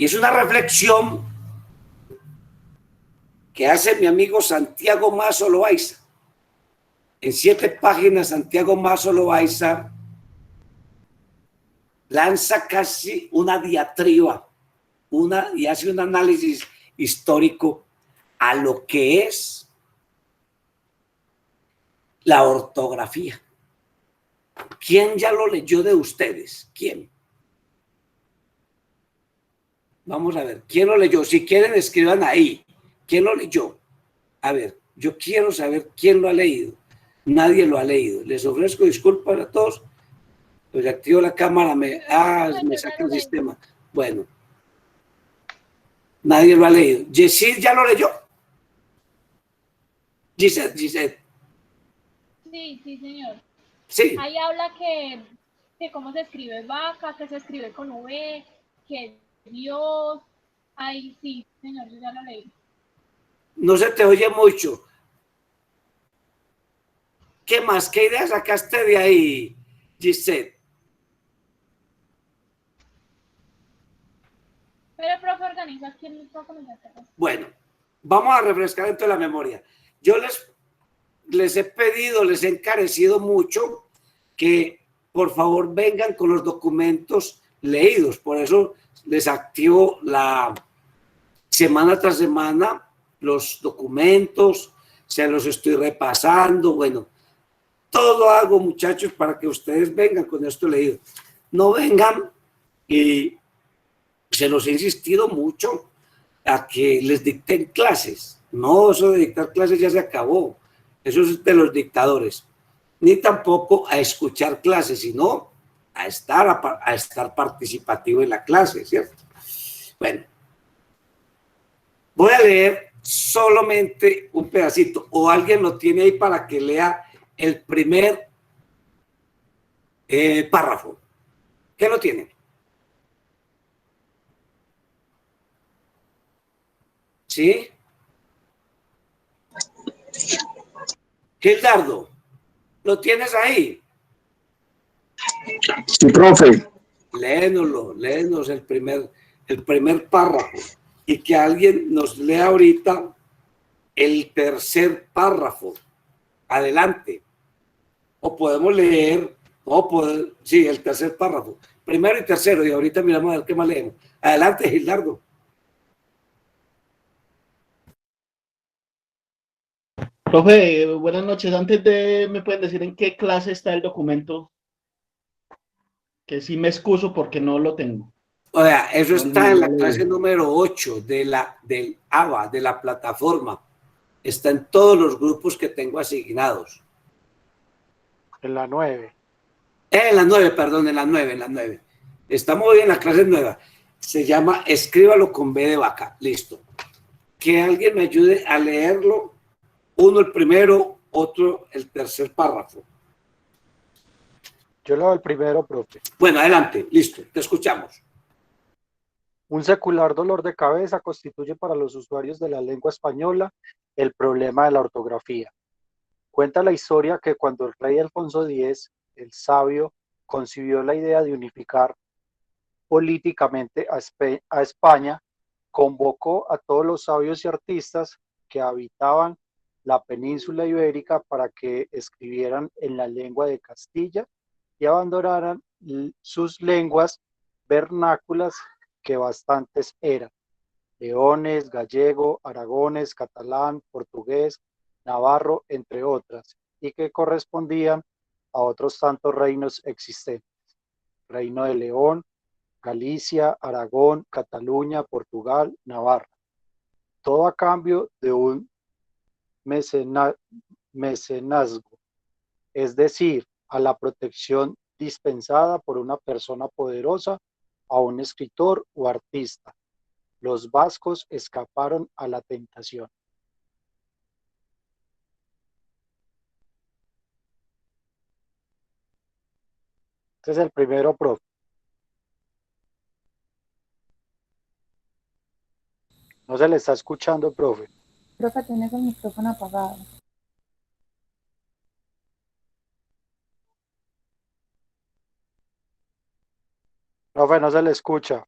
Y es una reflexión que hace mi amigo Santiago Mazo Loaiza. En 7 páginas, Santiago Mazo Loaiza lanza casi una diatriba, y hace un análisis histórico a lo que es la ortografía. ¿Quién ya lo leyó de ustedes? ¿Quién? Vamos a ver, ¿quién lo leyó? Si quieren, escriban ahí. ¿Quién lo leyó? A ver, yo quiero saber quién lo ha leído. Nadie lo ha leído. Les ofrezco disculpas a todos. Pues activo la cámara, me saca el sistema. Bueno, nadie lo ha leído. ¿Yesid ya lo leyó? Gisette. Sí, señor. Sí. Ahí habla que cómo se escribe vaca, que se escribe con V, que Dios. Ahí sí, señor, yo ya lo leí. No se te oye mucho. ¿Qué más? ¿Qué idea sacaste de ahí, Gisette? Pero el profe organiza quién nos va a comenzar. Bueno, vamos a refrescar dentro de la memoria. Yo les he pedido, les he encarecido mucho que por favor vengan con los documentos leídos. Por eso les activo semana tras semana los documentos, se los estoy repasando. Bueno, todo hago, muchachos, para que ustedes vengan con esto leído. No vengan, y se los he insistido mucho a que les dicten clases. No, eso de dictar clases ya se acabó. Eso es de los dictadores. Ni tampoco a escuchar clases, sino a estar participativo en la clase, ¿cierto? Bueno, voy a leer solamente un pedacito, o alguien lo tiene ahí para que lea el primer párrafo. ¿Qué lo tiene? ¿Sí? Gildardo, ¿lo tienes ahí? Sí, profe. Léenos el primer párrafo, y que alguien nos lea ahorita el tercer párrafo. Adelante. O podemos leer, sí, el tercer párrafo. Primero y tercero, y ahorita miramos a ver qué más leemos. Adelante, Gildardo. Profe, buenas noches. ¿Me pueden decir en qué clase está el documento? Que sí me excuso porque no lo tengo. O sea, eso está en la clase número 8 del ABA, de la plataforma. Está en todos los grupos que tengo asignados. En la 9. En la 9, perdón, en la 9. Estamos hoy en la clase nueva. Se llama Escríbalo con B de vaca. Listo. Que alguien me ayude a leerlo. Uno el primero, otro el tercer párrafo. Yo leo el primero, profe. Bueno, adelante. Listo. Te escuchamos. Un secular dolor de cabeza constituye para los usuarios de la lengua española el problema de la ortografía. Cuenta la historia que cuando el rey Alfonso X, el sabio, concibió la idea de unificar políticamente a España, convocó a todos los sabios y artistas que habitaban la península ibérica para que escribieran en la lengua de Castilla y abandonaran sus lenguas vernáculas, que bastantes eran: leones, gallego, aragones, catalán, portugués, navarro, entre otras, y que correspondían a otros tantos reinos existentes: Reino de León, Galicia, Aragón, Cataluña, Portugal, Navarra, todo a cambio de un mecenazgo, es decir, a la protección dispensada por una persona poderosa a un escritor o artista. Los vascos escaparon a la tentación. Este es el primero, profe. No se le está escuchando, profe. Profe, tienes el micrófono apagado. Profe, no se le escucha.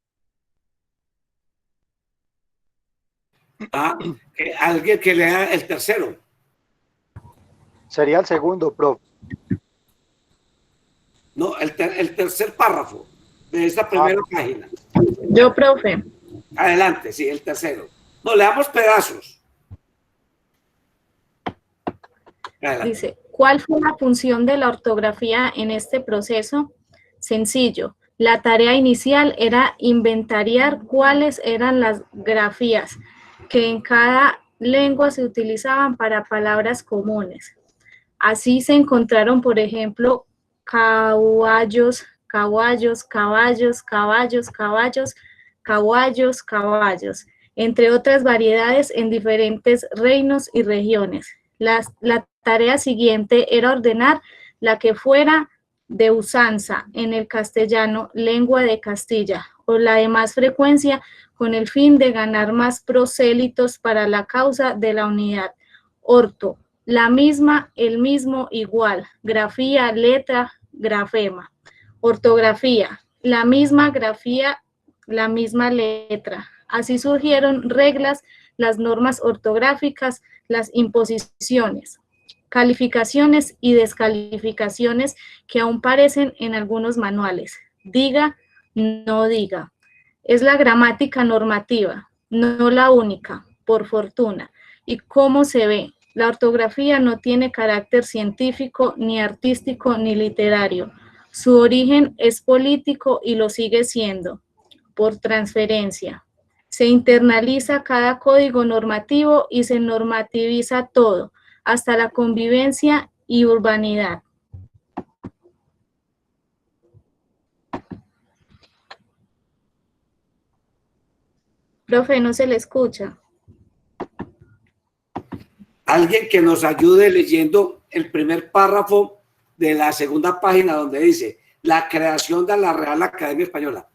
Alguien que lea el tercero. Sería el segundo, prof. No, el tercer párrafo de esta primera página. Yo, profe. Adelante, sí, el tercero. No, le damos pedazos. Adelante. Dice, ¿cuál fue la función de la ortografía en este proceso? Sencillo. La tarea inicial era inventariar cuáles eran las grafías que en cada lengua se utilizaban para palabras comunes. Así se encontraron, por ejemplo, caballos, caballos, caballos, caballos, caballos, caballos, caballos, entre otras variedades en diferentes reinos y regiones. La tarea siguiente era ordenar la que fuera de usanza en el castellano, lengua de Castilla, o la de más frecuencia, con el fin de ganar más prosélitos para la causa de la unidad. Orto, la misma, el mismo, igual. Grafía, letra, grafema. Ortografía, la misma grafía, la misma letra. Así surgieron reglas, las normas ortográficas, las imposiciones, calificaciones y descalificaciones que aún parecen en algunos manuales. Diga, no diga. Es la gramática normativa, no la única, por fortuna. ¿Y cómo se ve? La ortografía no tiene carácter científico, ni artístico, ni literario. Su origen es político y lo sigue siendo, por transferencia. Se internaliza cada código normativo y se normativiza todo, hasta la convivencia y urbanidad. Profe, no se le escucha. Alguien que nos ayude leyendo el primer párrafo de la segunda página donde dice la creación de la Real Academia Española.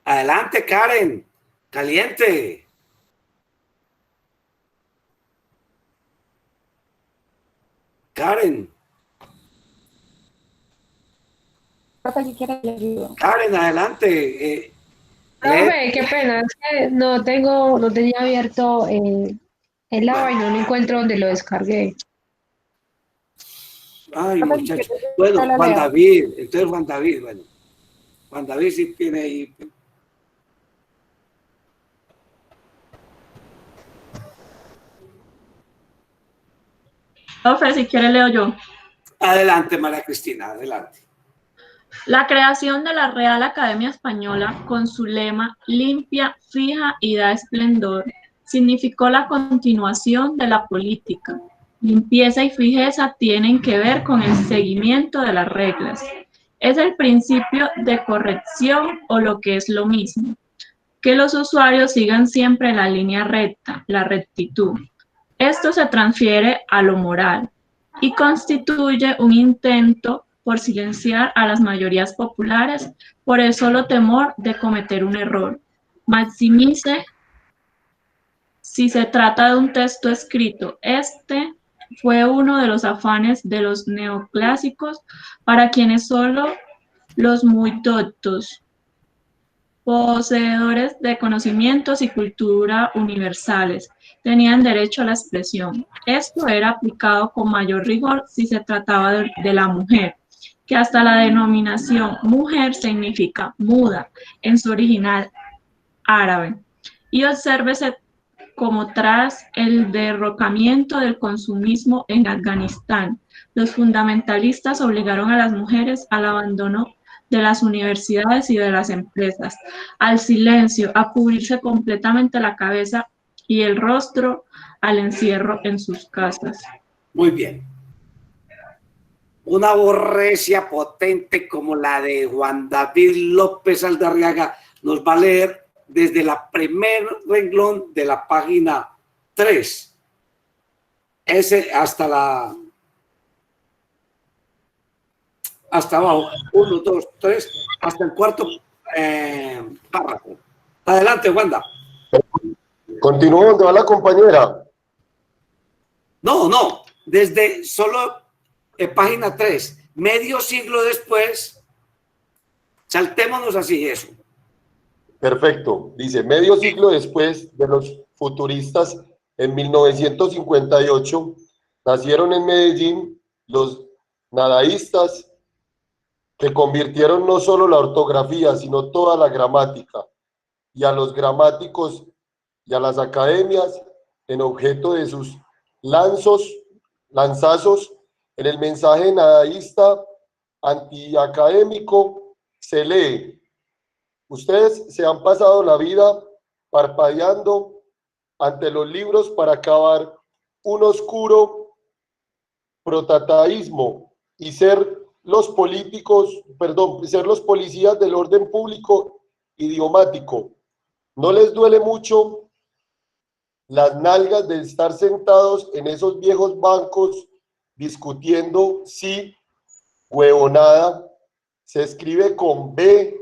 Adelante, Karen. Caliente. Karen. Profe, si quiere le ayudo. Karen, adelante. Profe, qué pena, es que no tenía abierto el agua y no lo encuentro donde lo descargué. Ay, Profe, si muchacho. quiere, Bueno, yo la Juan leo. David. Entonces, Juan David, bueno. Juan David sí tiene ahí. Profe, si quiere leo yo. Adelante, María Cristina, adelante. La creación de la Real Academia Española, con su lema limpia, fija y da esplendor, significó la continuación de la política. Limpieza y fijeza tienen que ver con el seguimiento de las reglas. Es el principio de corrección o lo que es lo mismo, que los usuarios sigan siempre la línea recta, la rectitud. Esto se transfiere a lo moral y constituye un intento por silenciar a las mayorías populares por el solo temor de cometer un error. Maximice si se trata de un texto escrito. Este fue uno de los afanes de los neoclásicos, para quienes solo los muy doctos, poseedores de conocimientos y cultura universales, tenían derecho a la expresión. Esto era aplicado con mayor rigor si se trataba de la mujer, que hasta la denominación mujer significa muda en su original árabe. Y obsérvese como tras el derrocamiento del consumismo en Afganistán, los fundamentalistas obligaron a las mujeres al abandono de las universidades y de las empresas, al silencio, a cubrirse completamente la cabeza y el rostro, al encierro en sus casas. Muy bien. Una voz recia, potente como la de Juan David López Aldarriaga nos va a leer desde la primer renglón de la página 3, hasta abajo, 1, 2, 3, hasta el cuarto párrafo. Adelante, Wanda. Continúo donde va la compañera. No, desde solo página 3, medio siglo después, saltémonos así eso. Perfecto. Dice, medio siglo después de los futuristas, en 1958, nacieron en Medellín los nadaístas, que convirtieron no solo la ortografía, sino toda la gramática, y a los gramáticos y a las academias en objeto de sus lanzazos. En el mensaje nadaísta antiacadémico se lee: ustedes se han pasado la vida parpadeando ante los libros para acabar un oscuro protataísmo y ser los policías del orden público idiomático. ¿No les duele mucho las nalgas de estar sentados en esos viejos bancos discutiendo si huevonada se escribe con B,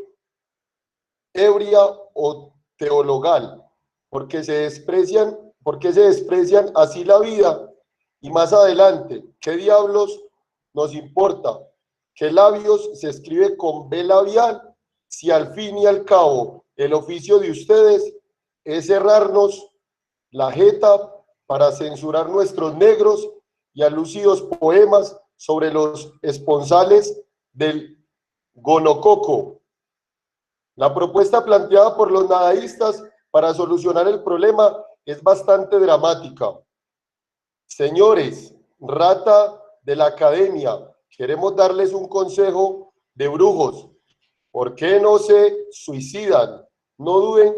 ebria o teologal? Porque se desprecian así la vida. Y más adelante, ¿qué diablos nos importa qué labios se escribe con B labial, si al fin y al cabo el oficio de ustedes es cerrarnos la jeta para censurar nuestros negros y alucidos poemas sobre los esponsales del gonococo? La propuesta planteada por los nadaístas para solucionar el problema es bastante dramática. Señores, rata de la academia, queremos darles un consejo de brujos. ¿Por qué no se suicidan? No duden,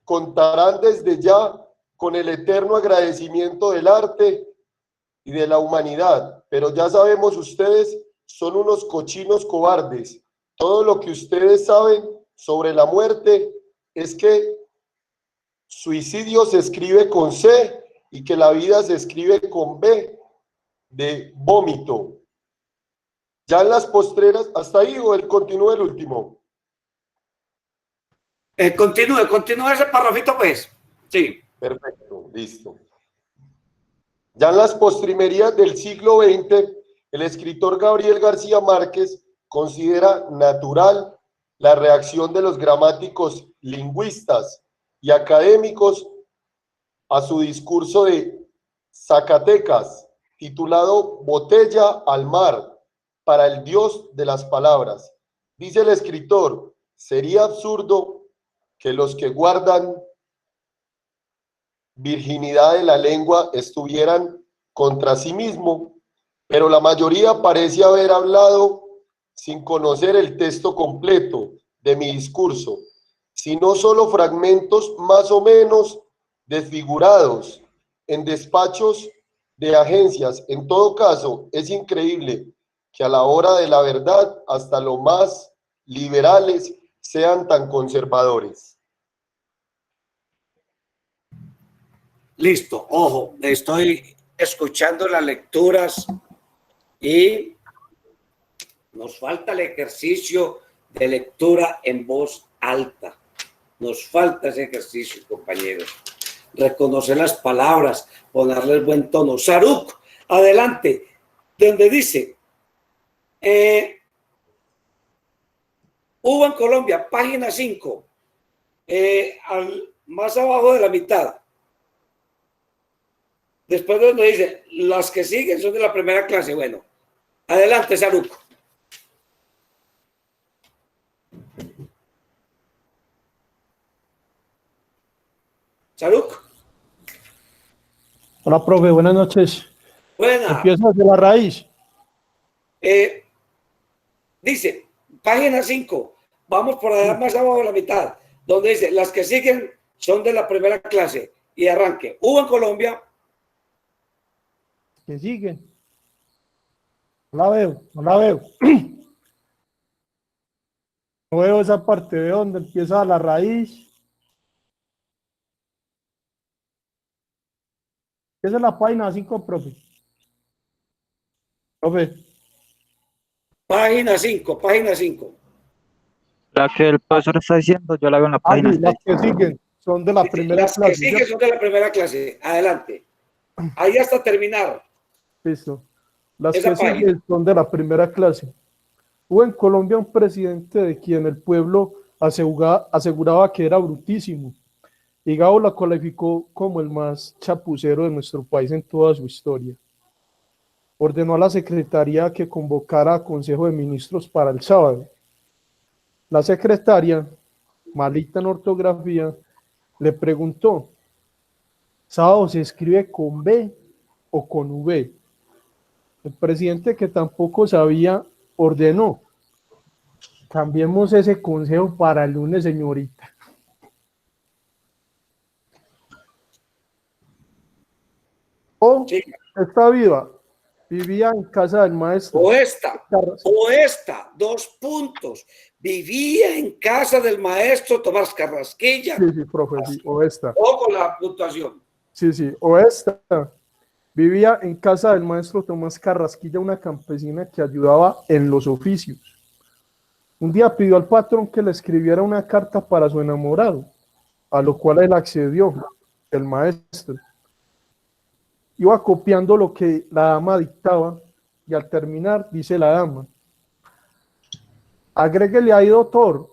contarán desde ya con el eterno agradecimiento del arte y de la humanidad, pero ya sabemos, ustedes son unos cochinos cobardes. Todo lo que ustedes saben sobre la muerte es que suicidio se escribe con C y que la vida se escribe con B de vómito. Ya en las postreras, hasta ahí, o continúe el último. Continúe ese parrafito, pues. Sí. Perfecto, listo. Ya en las postrimerías del siglo XX, el escritor Gabriel García Márquez considera natural la reacción de los gramáticos, lingüistas y académicos a su discurso de Zacatecas, titulado Botella al mar, para el dios de las palabras. Dice el escritor, sería absurdo que los que guardan virginidad de la lengua estuvieran contra sí mismo, pero la mayoría parece haber hablado sin conocer el texto completo de mi discurso, sino solo fragmentos más o menos desfigurados en despachos de agencias. En todo caso, es increíble que a la hora de la verdad hasta los más liberales sean tan conservadores. Listo, ojo, estoy escuchando las lecturas y nos falta el ejercicio de lectura en voz alta. Nos falta ese ejercicio, compañeros. Reconocer las palabras, ponerles buen tono. Saruk, adelante, donde dice, hubo en Colombia, página 5, más abajo de la mitad. Después de donde dice, las que siguen son de la primera clase. Bueno, adelante, Saruk. Saruk. Hola, profe, buenas noches. Buenas. Empieza de la raíz. Dice, página 5, vamos por allá más abajo de la mitad, donde dice, las que siguen son de la primera clase. Y arranque. Hubo en Colombia. Que siguen. No la veo, no la veo. No veo esa parte de donde empieza la raíz. Esa es la página 5, profe. Profe. Página 5, página 5. La que el profesor está diciendo, yo la veo en la página 6. Las que siguen son de la primera clase. Las que siguen son de la primera clase. Adelante. Ahí hasta terminar. Listo. Las que siguen son de la primera clase. Hubo en Colombia un presidente de quien el pueblo aseguraba que era brutísimo, y Gabo la calificó como el más chapucero de nuestro país en toda su historia. Ordenó a la secretaria que convocara a Consejo de Ministros para el sábado. La secretaria, malita en ortografía, le preguntó: ¿sábado se escribe con B o con V? El presidente, que tampoco sabía, ordenó: cambiemos ese consejo para el lunes, señorita. O Sí. está viva, vivía en casa del maestro. O esta, 2 puntos. Vivía en casa del maestro Tomás Carrasquilla. Sí, sí, profe, sí, o esta. O con la puntuación. Sí, sí, o esta. Vivía en casa del maestro Tomás Carrasquilla, una campesina que ayudaba en los oficios. Un día pidió al patrón que le escribiera una carta para su enamorado, a lo cual él accedió, el maestro. Iba copiando lo que la dama dictaba y al terminar dice la dama: agréguele ahí, doctor,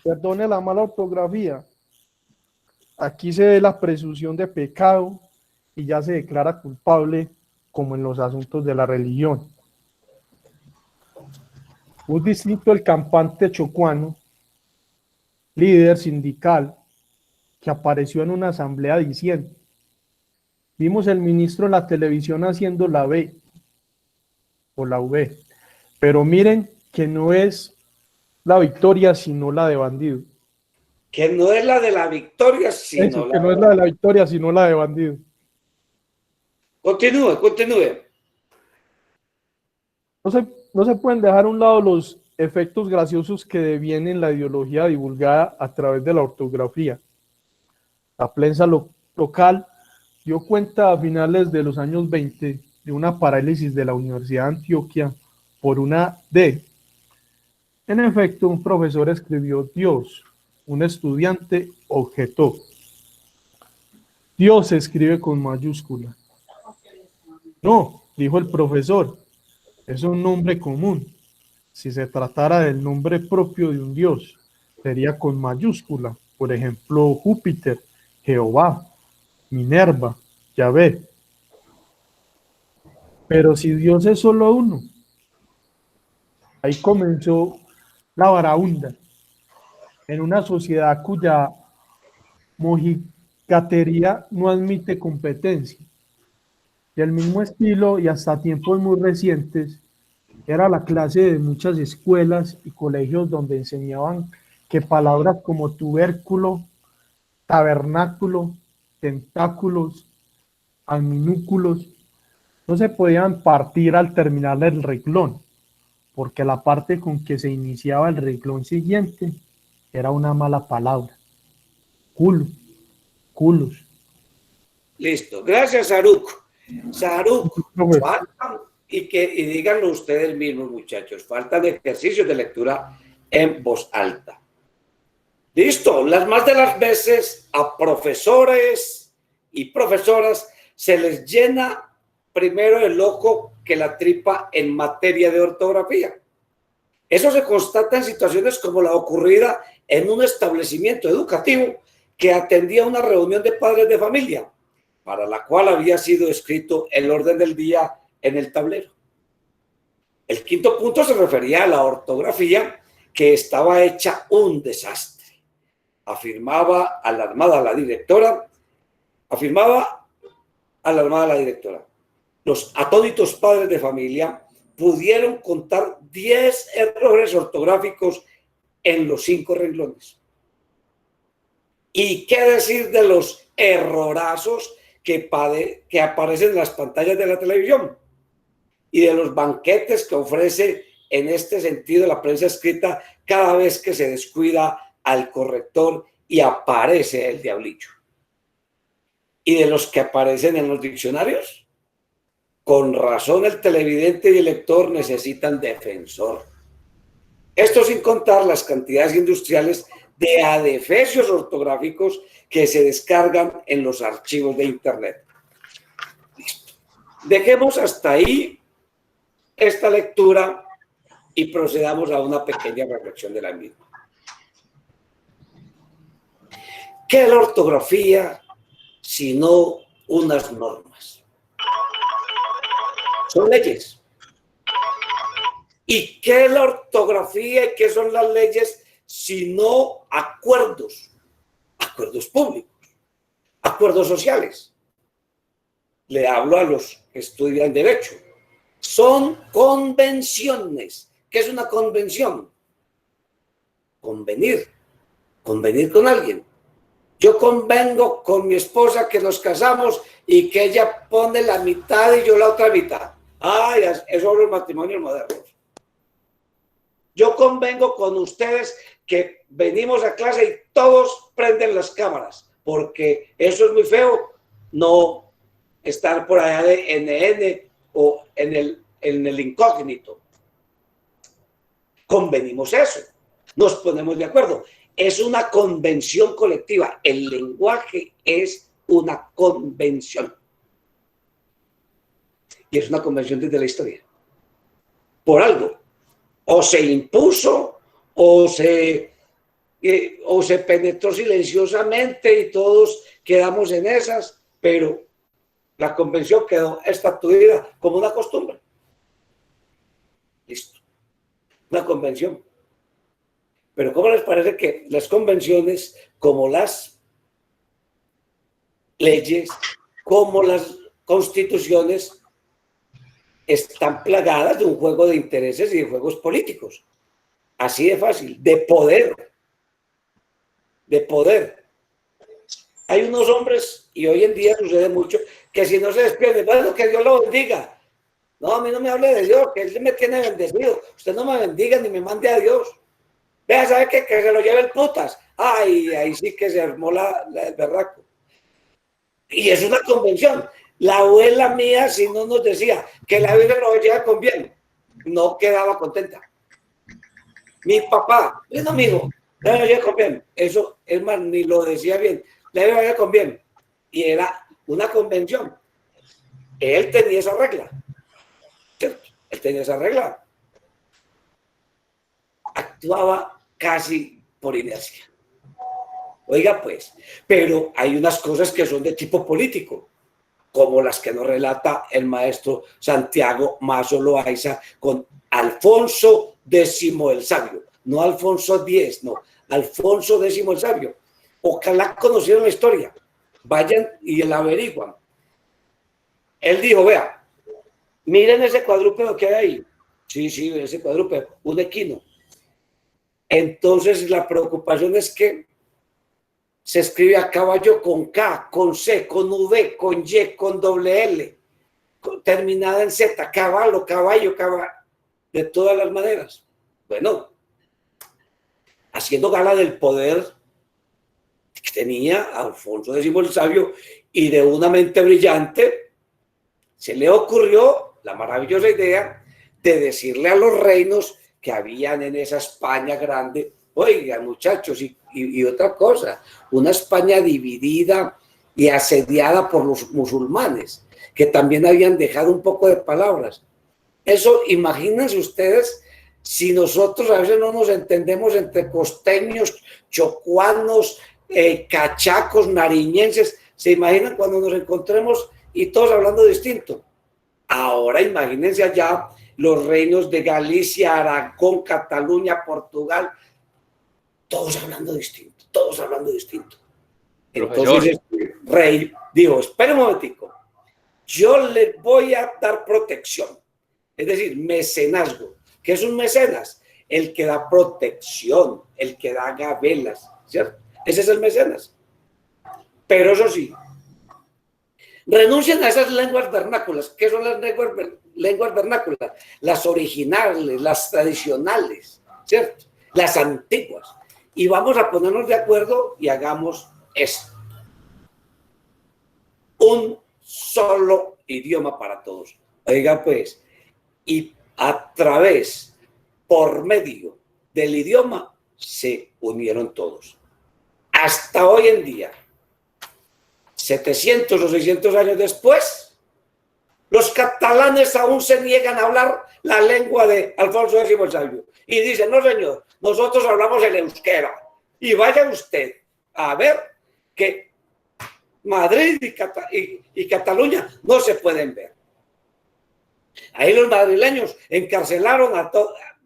perdone la mala ortografía. Aquí se ve la presunción de pecado y ya se declara culpable, como en los asuntos de la religión. Un distinto, el campante chocuano, líder sindical, que apareció en una asamblea diciendo: vimos el ministro en la televisión haciendo la B o la V, pero miren que no es la victoria sino la de bandido. Que no es la de la victoria, sino Eso, que no es la de la victoria sino la de bandido. Continúe, continúe. No se pueden dejar a un lado los efectos graciosos que devienen la ideología divulgada a través de la ortografía. La prensa local dio cuenta a finales de los años 20 de una parálisis de la Universidad de Antioquia por una D. En efecto, un profesor escribió Dios, un estudiante objetó: Dios se escribe con mayúscula. No, dijo el profesor, es un nombre común. Si se tratara del nombre propio de un dios, sería con mayúscula. Por ejemplo, Júpiter, Jehová, Minerva, Yahvé. Pero si Dios es solo uno, ahí comenzó la varaunda. En una sociedad cuya mojigatería no admite competencia. Del mismo estilo y hasta tiempos muy recientes, era la clase de muchas escuelas y colegios donde enseñaban que palabras como tubérculo, tabernáculo, tentáculos, adminúculos, no se podían partir al terminar el renglón, porque la parte con que se iniciaba el renglón siguiente era una mala palabra. Culo, culos. Listo. Gracias, Saruk. Saruk, faltan, y díganlo ustedes mismos, muchachos, faltan ejercicios de lectura en voz alta. Listo. Las más de las veces a profesores y profesoras se les llena primero el ojo que la tripa en materia de ortografía. Eso se constata en situaciones como la ocurrida en un establecimiento educativo que atendía una reunión de padres de familia, para la cual había sido escrito el orden del día en el tablero. El quinto punto se refería a la ortografía, que estaba hecha un desastre. Afirmaba alarmada la directora. Los atónitos padres de familia pudieron contar 10 errores ortográficos en los 5 renglones. ¿Y qué decir de los errorazos que aparecen en las pantallas de la televisión? Y de los banquetes que ofrece en este sentido la prensa escrita cada vez que se descuida al corrector y aparece el diablillo. Y de los que aparecen en los diccionarios. Con razón el televidente y el lector necesitan defensor. Esto sin contar las cantidades industriales de adefesios ortográficos que se descargan en los archivos de Internet. Listo. Dejemos hasta ahí esta lectura y procedamos a una pequeña reflexión de la misma. ¿Qué es la ortografía sino unas normas? Son leyes. ¿Y qué es la ortografía y qué son las leyes sino acuerdos? Acuerdos públicos, acuerdos sociales. Le hablo a los que estudian Derecho. Son convenciones. ¿Qué es una convención? Convenir. Convenir con alguien. Yo convengo con mi esposa que nos casamos y que ella pone la mitad y yo la otra mitad. Ay, esos son los matrimonios modernos. Yo convengo con ustedes que venimos a clase y todos prenden las cámaras, porque eso es muy feo, no estar por allá de NN o en el incógnito. Convenimos eso, nos ponemos de acuerdo. Es una convención colectiva. El lenguaje es una convención. Y es una convención desde la historia. Por algo. O se impuso, o se penetró silenciosamente y todos quedamos en esas, pero la convención quedó estatuida como una costumbre. Listo. Una convención. Pero ¿cómo les parece que las convenciones, como las leyes, como las constituciones, están plagadas de un juego de intereses y de juegos políticos? Así de fácil, de poder. De poder. Hay unos hombres, y hoy en día sucede mucho, que si no se despierten, bueno, que Dios lo bendiga. No, a mí no me hable de Dios, que Él me tiene bendecido. Usted no me bendiga ni me mande a Dios. Vea, ¿sabe qué? Que se lo lleve el putas. Ay, ahí sí que se armó el berraco. Y es una convención. La abuela mía, si no nos decía que la Virgen lo lleva con bien, no quedaba contenta. Mi papá, no, amigo, la Virgen lo lleva con bien. Eso, es más, ni lo decía bien. La Virgen lo lleva con bien. Y era una convención. Él tenía esa regla. ¿Cierto? Él tenía esa regla. Actuaba casi por inercia. Oiga, pues, pero hay unas cosas que son de tipo político, como las que nos relata el maestro Santiago Mazo Loaiza con Alfonso X el Sabio, no Alfonso X, no, Alfonso X el Sabio. Ojalá conocieran la historia, vayan y la averiguan. Él dijo, vea, miren ese cuadrúpedo que hay ahí. Sí, sí, ese cuadrúpedo, un equino. Entonces la preocupación es que se escribe a caballo con K, con C, con V, con Y, con doble L, terminada en Z, caballo, de todas las maneras. Bueno, haciendo gala del poder que tenía Alfonso X el Sabio y de una mente brillante, se le ocurrió la maravillosa idea de decirle a los reinos que habían en esa España grande, oigan muchachos, y otra cosa, una España dividida y asediada por los musulmanes, que también habían dejado un poco de palabras. Eso, imagínense ustedes, si nosotros a veces no nos entendemos entre costeños, chocuanos, cachacos, nariñenses, ¿se imaginan cuando nos encontremos y todos hablando distinto? Ahora imagínense allá los reinos de Galicia, Aragón, Cataluña, Portugal, todos hablando distinto, todos hablando distinto. Entonces el rey dijo, espera un momentico, yo le voy a dar protección, es decir, mecenazgo. ¿Qué es un mecenas? El que da protección, el que da gabelas, ¿cierto? Ese es el mecenas. Pero eso sí, renuncian a esas lenguas vernáculas. ¿Qué son las lenguas vernáculas? Las originales, las tradicionales, ¿cierto? Las antiguas. Y vamos a ponernos de acuerdo y hagamos esto. Un solo idioma para todos. Oiga, pues, y a través, por medio del idioma, se unieron todos. Hasta hoy en día, 700 o 600 años después, los catalanes aún se niegan a hablar la lengua de Alfonso X el Sabio. Y dicen, no señor, nosotros hablamos el euskera. Y vaya usted a ver que Madrid y Cataluña no se pueden ver. Ahí los madrileños encarcelaron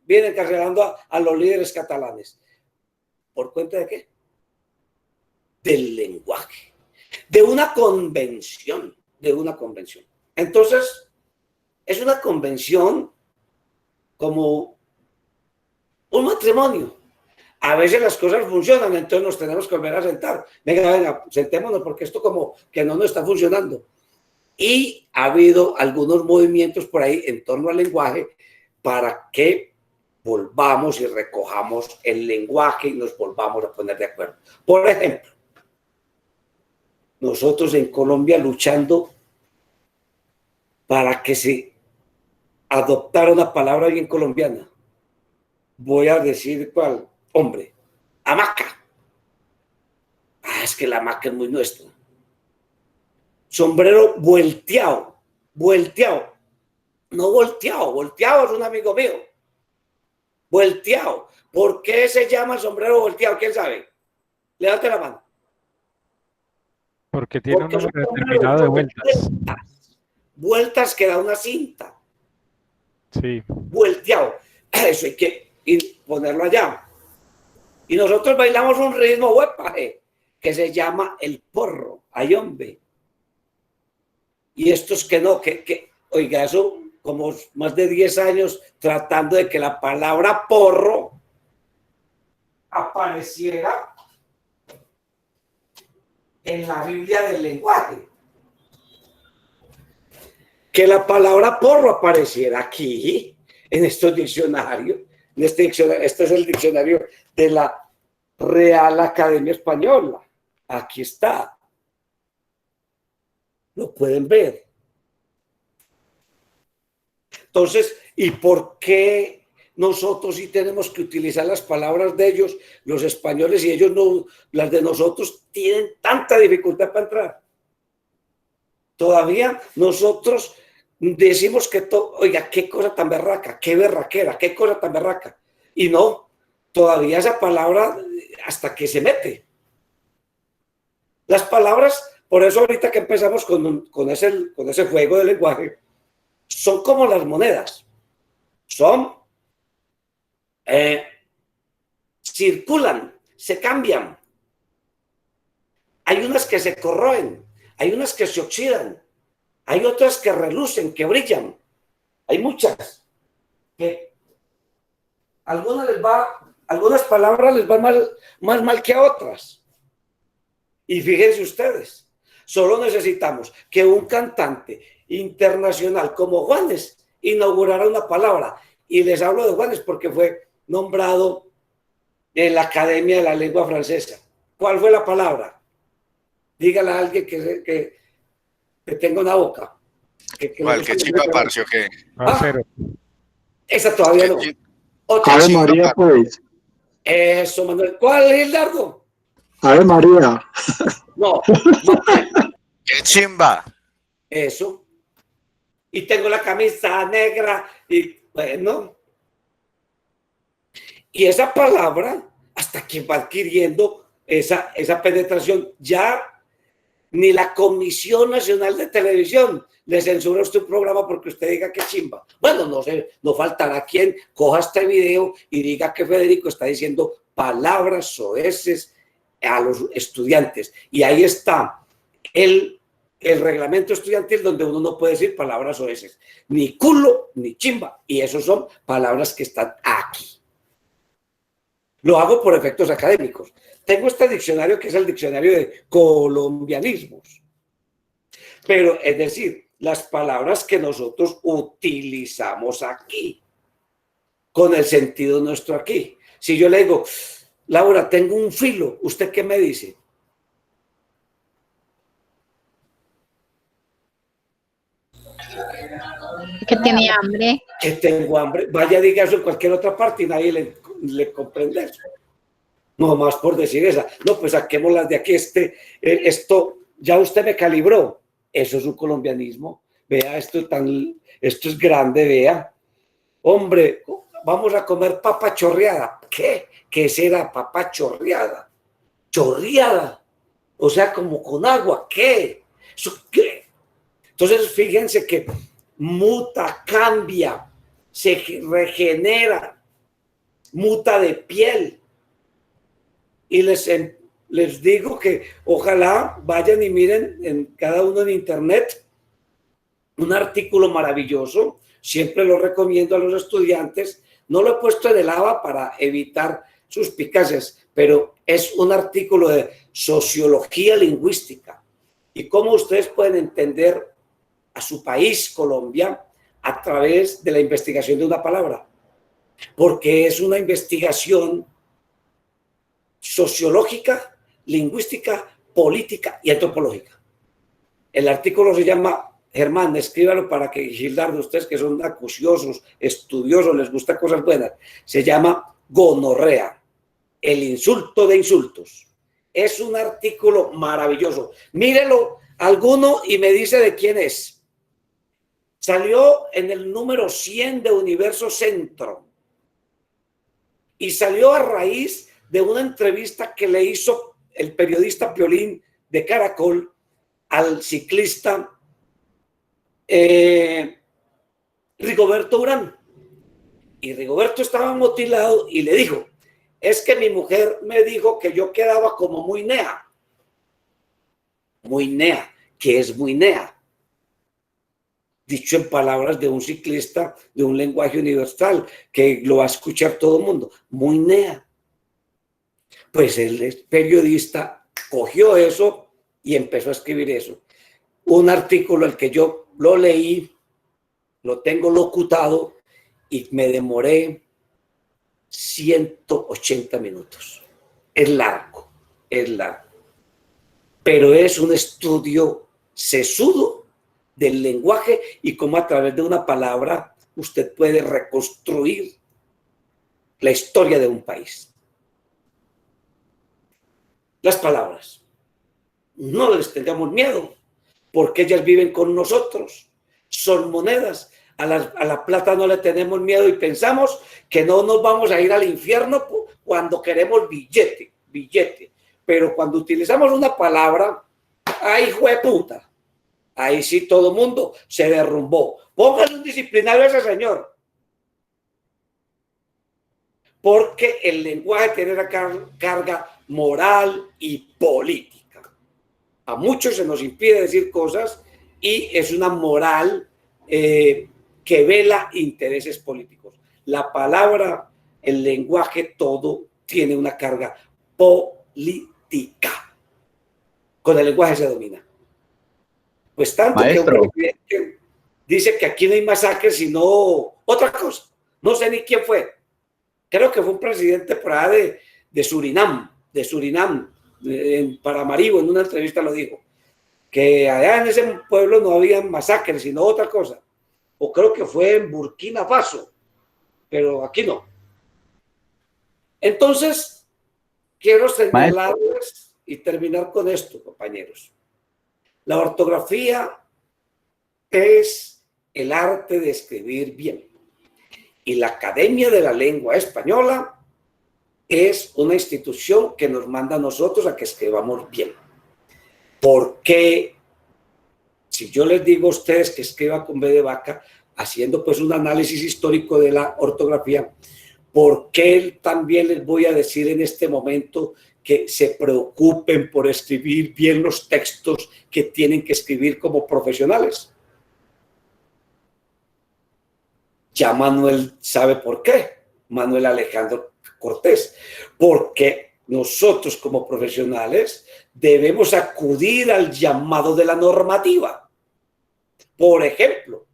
vienen encarcelando a los líderes catalanes. ¿Por cuenta de qué? Del lenguaje, de una convención, Entonces, es una convención como un matrimonio. A veces las cosas funcionan, entonces nos tenemos que volver a sentar. Venga, sentémonos porque esto como que no nos está funcionando. Y ha habido algunos movimientos por ahí en torno al lenguaje para que volvamos y recojamos el lenguaje y nos volvamos a poner de acuerdo. Por ejemplo, nosotros en Colombia luchando para que se adoptara una palabra bien colombiana. Voy a decir cuál. Hombre, hamaca. Es que la hamaca es muy nuestra. Sombrero volteado. No volteado es un amigo mío. Volteado. ¿Por qué se llama el sombrero volteado? ¿Quién sabe? Levante la mano. Porque tiene un número determinado de vueltas. Vueltas que da una cinta. Sí. Volteado. Eso hay que ponerlo allá. Y nosotros bailamos un ritmo huepaje que se llama el porro. Ay, hombre. Y estos que no, oiga, eso como más de 10 años tratando de que la palabra porro apareciera en la Biblia del lenguaje. Que la palabra porro apareciera aquí, en estos diccionarios. Este es el diccionario de la Real Academia Española. Aquí está. Lo pueden ver. Entonces, ¿y por qué nosotros sí tenemos que utilizar las palabras de ellos, los españoles, y ellos no, las de nosotros tienen tanta dificultad para entrar? Todavía nosotros decimos que oiga, qué cosa tan berraca, qué berraquera, qué cosa tan berraca. Y no, todavía esa palabra hasta que se mete. Las palabras, por eso ahorita que empezamos con ese juego de lenguaje, son como las monedas. Circulan, se cambian. Hay unas que se corroen, hay unas que se oxidan, hay otras que relucen, que brillan. Hay muchas que algunas palabras les van más mal que a otras. Y fíjense ustedes, solo necesitamos que un cantante internacional como Juanes inaugurara una palabra. Y les hablo de Juanes porque fue nombrado en la Academia de la Lengua Francesa. ¿Cuál fue la palabra? Dígale a alguien que tenga una boca. ¿Cuál? ¿Qué chimba, parce, o qué? Cero. Esa todavía no. Ave María, pues. Eso, Manuel. ¿Cuál, Gildardo? Ave María. No. ¡Qué chimba! Eso. Y tengo la camisa negra y bueno. Y esa palabra, hasta que va adquiriendo esa penetración, ya ni la Comisión Nacional de Televisión le censura a usted un programa porque usted diga que chimba. Bueno, no sé, no faltará quien coja este video y diga que Federico está diciendo palabras soeces a los estudiantes. Y ahí está el reglamento estudiantil donde uno no puede decir palabras soeces, ni culo, ni chimba. Y esas son palabras que están aquí. Lo hago por efectos académicos. Tengo este diccionario que es el diccionario de colombianismos. Pero, es decir, las palabras que nosotros utilizamos aquí, con el sentido nuestro aquí. Si yo le digo, Laura, tengo un filo, ¿usted qué me dice? Que tenía hambre. Que tengo hambre. Vaya, diga eso en cualquier otra parte y nadie le comprende eso. No más por decir esa. No, pues saquémoslas de aquí. Esto, ya usted me calibró. Eso es un colombianismo. Vea, esto es grande, vea. Hombre, vamos a comer papa chorreada. ¿Qué? ¿Qué será papa chorreada? Chorreada. O sea, como con agua. ¿Qué? ¿Eso qué? Entonces, fíjense que muta, cambia, se regenera, muta de piel. Y les digo que ojalá vayan y miren en cada uno en internet un artículo maravilloso. Siempre lo recomiendo a los estudiantes. No lo he puesto en el ABA para evitar suspicacias, pero es un artículo de sociología lingüística y cómo ustedes pueden entender a su país, Colombia, a través de la investigación de una palabra, porque es una investigación sociológica, lingüística, política y antropológica. El artículo se llama, Germán, escríbalo para que Gildardo, ustedes que son acuciosos, estudiosos, les gustan cosas buenas, se llama Gonorrea, el insulto de insultos. Es un artículo maravilloso. Mírelo alguno y me dice de quién es. Salió en el número 100 de Universo Centro y salió a raíz de una entrevista que le hizo el periodista Piolín de Caracol al ciclista Rigoberto Urán. Y Rigoberto estaba motilado y le dijo, es que mi mujer me dijo que yo quedaba como muy nea. Muy nea, ¿qué es muy nea? Dicho en palabras de un ciclista de un lenguaje universal que lo va a escuchar todo el mundo. Muy nea. Pues el periodista cogió eso y empezó a escribir eso. Un artículo al que yo lo leí, lo tengo locutado y me demoré 180 minutos. Es largo, es largo. Pero es un estudio sesudo del lenguaje y cómo a través de una palabra usted puede reconstruir la historia de un país. Las palabras. No les tengamos miedo, porque ellas viven con nosotros. Son monedas. A la plata no le tenemos miedo y pensamos que no nos vamos a ir al infierno cuando queremos billete. Pero cuando utilizamos una palabra, ¡ay, jueputa! Ahí sí todo el mundo se derrumbó. Póngale un disciplinario a ese señor. Porque el lenguaje tiene una carga moral y política. A muchos se nos impide decir cosas y es una moral que vela intereses políticos. La palabra, el lenguaje, todo tiene una carga política. Con el lenguaje se domina. Pues tanto Maestro. que un presidente dice que aquí no hay masacre, sino otra cosa. No sé ni quién fue. Creo que fue un presidente por allá de Surinam, en Paramaribo, en una entrevista lo dijo, que allá en ese pueblo no había masacres, sino otra cosa. O creo que fue en Burkina Faso, pero aquí no. Entonces, quiero señalarles y terminar con esto, compañeros. La ortografía es el arte de escribir bien. Y la Academia de la Lengua Española es una institución que nos manda a nosotros a que escribamos bien. Porque si yo les digo a ustedes que escriban con B de vaca, haciendo pues un análisis histórico de la ortografía, ¿por qué también les voy a decir en este momento que se preocupen por escribir bien los textos que tienen que escribir como profesionales? Ya Manuel sabe por qué, Manuel Alejandro Cortés, porque nosotros como profesionales debemos acudir al llamado de la normativa. Por ejemplo,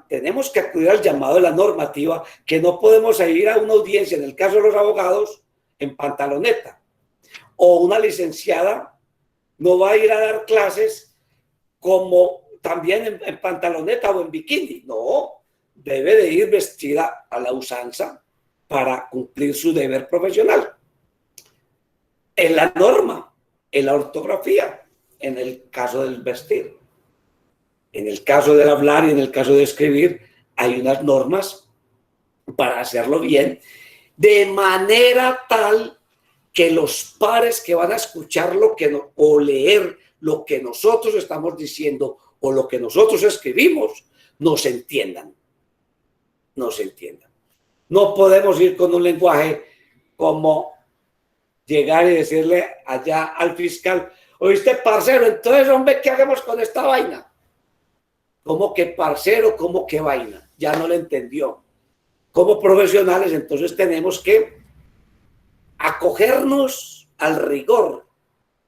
tenemos que acudir al llamado de la normativa que no podemos ir a una audiencia, en el caso de los abogados, en pantaloneta. O una licenciada no va a ir a dar clases como también en pantaloneta o en bikini. No, debe de ir vestida a la usanza para cumplir su deber profesional. En la norma, en la ortografía, en el caso del vestir. En el caso del hablar y en el caso de escribir, hay unas normas para hacerlo bien, de manera tal que los pares que van a escuchar o leer lo que nosotros estamos diciendo o lo que nosotros escribimos, nos entiendan. Nos entiendan. No podemos ir con un lenguaje como llegar y decirle allá al fiscal, oíste, parcero, entonces, hombre, ¿qué hagamos con esta vaina? ¿Cómo que parcero? ¿Cómo que vaina? Ya no lo entendió. Como profesionales, entonces tenemos que acogernos al rigor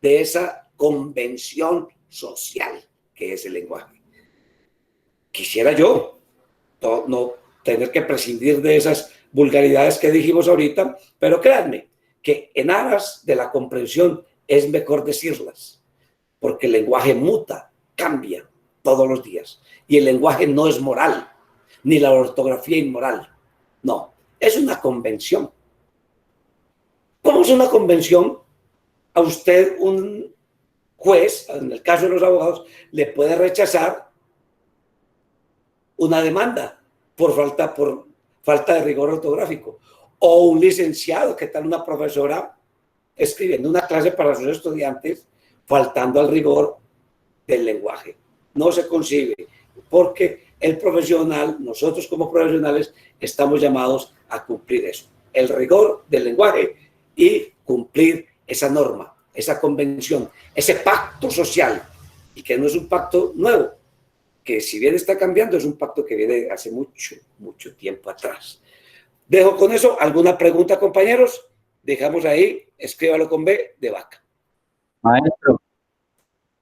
de esa convención social que es el lenguaje. Quisiera yo no tener que prescindir de esas vulgaridades que dijimos ahorita, pero créanme que en aras de la comprensión es mejor decirlas, porque el lenguaje muta, cambia todos los días, y el lenguaje no es moral, ni la ortografía inmoral, no, es una convención. ¿Cómo es una convención? A usted un juez, en el caso de los abogados, le puede rechazar una demanda por falta de rigor ortográfico, o un licenciado, que tal una profesora escribiendo una clase para sus estudiantes faltando al rigor del lenguaje. No se concibe, porque el profesional, nosotros como profesionales, estamos llamados a cumplir eso, el rigor del lenguaje y cumplir esa norma, esa convención, ese pacto social, y que no es un pacto nuevo, que si bien está cambiando, es un pacto que viene hace mucho, mucho tiempo atrás. Dejo con eso. ¿Alguna pregunta, compañeros? Dejamos ahí, escríbalo con B de vaca. Maestro,